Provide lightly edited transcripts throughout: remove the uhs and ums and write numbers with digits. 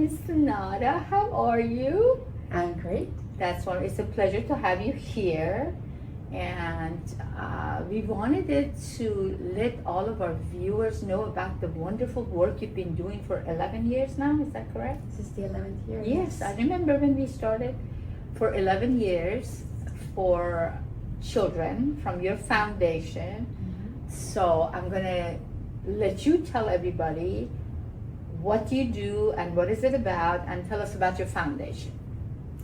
Miss Nada. How are you? I'm great. That's why it's a pleasure to have you here. And we wanted it to let all of our viewers know about the wonderful work you've been doing for 11 years now. Is that correct? This is the 11th year. Yes, I remember when we started for 11 years for children from your foundation. So I'm going to let you tell everybody what you do and what is it about, and tell us about your foundation.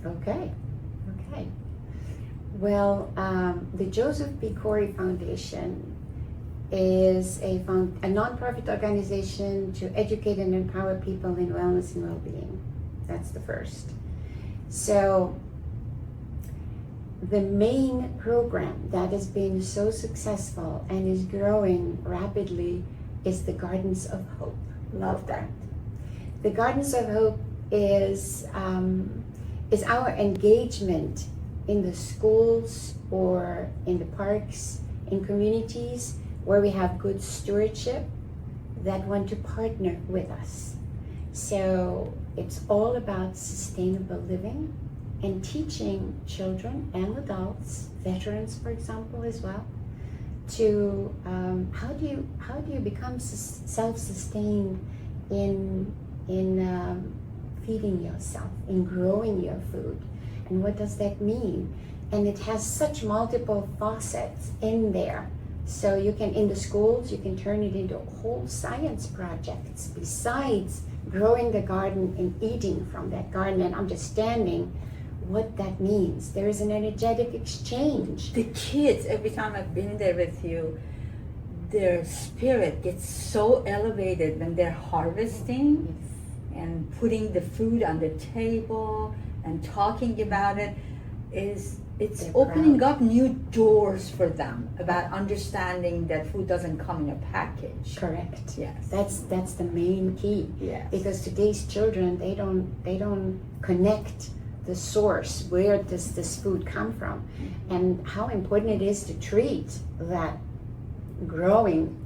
Okay. Well, the Joseph B. Cory Foundation is a nonprofit organization to educate and empower people in wellness and well-being. That's the first. So the main program that has been so successful and is growing rapidly is the Gardens of Hope. Love that. The Gardens of Hope is our engagement in the schools or in the parks, in communities where we have good stewardship that want to partner with us. So it's all about sustainable living and teaching children and adults, veterans for example as well, to how do you become self-sustained in feeding yourself, in growing your food, and what does that mean? And it has such multiple facets in there. So you can, in the schools, you can turn it into whole science projects besides growing the garden and eating from that garden and understanding what that means. There is an energetic exchange. The kids, every time I've been there with you, their spirit gets so elevated when they're harvesting and putting the food on the table and talking about it. It's They're opening proud. up new doors for them about understanding that food doesn't come in a package. Correct. Yes. That's the main key. Yes. Because today's children, they don't connect the source. Where does this food come from? And how important it is to treat that growing,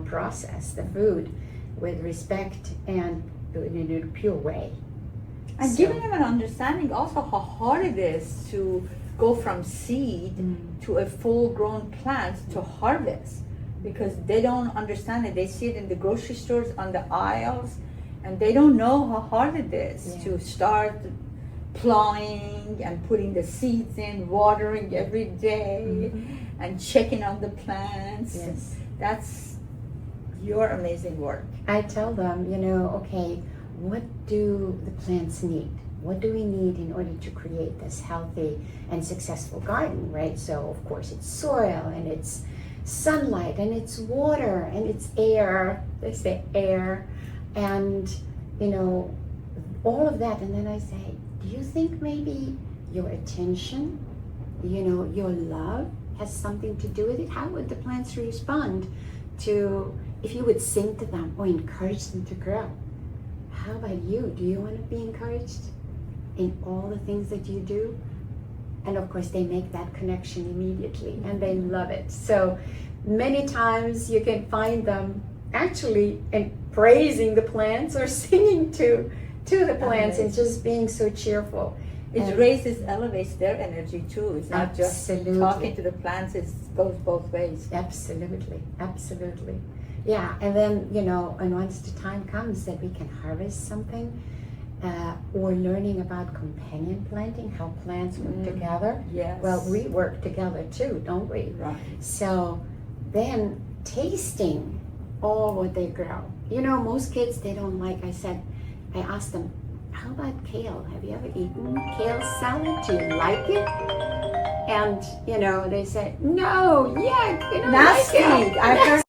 process, the food, with respect and in a pure way. And So- giving them an understanding also how hard it is to go from seed to a full-grown plant to harvest, because they don't understand it. They see it in the grocery stores on the aisles, and they don't know how hard it is to start plowing and putting the seeds in, watering every day, and checking on the plants. Yes. That's your amazing work. I tell them, okay, what do the plants need? What do we need in order to create this healthy and successful garden, right? So of course it's soil and it's sunlight and it's water and it's air. They say air, and all of that. And then I say, do you think maybe your attention, your love has something to do with it? How would the plants respond to if you would sing to them or encourage them to grow? How about you? Do you want to be encouraged in all the things that you do? And of course they make that connection immediately and they love it. So many times you can find them actually praising the plants or singing to the plants and just being so cheerful. It elevates their energy too. It's not just talking to the plants, it goes both ways. Absolutely. Yeah, and then, and once the time comes that we can harvest something, or learning about companion planting, how plants work together. Yes. Well, we work together too, don't we? Right. So then tasting all what they grow. Most kids, they don't like, I asked them, how about kale? Have you ever eaten kale salad? Do you like it? And, they said, no, yuck, Nasty. like it. I've heard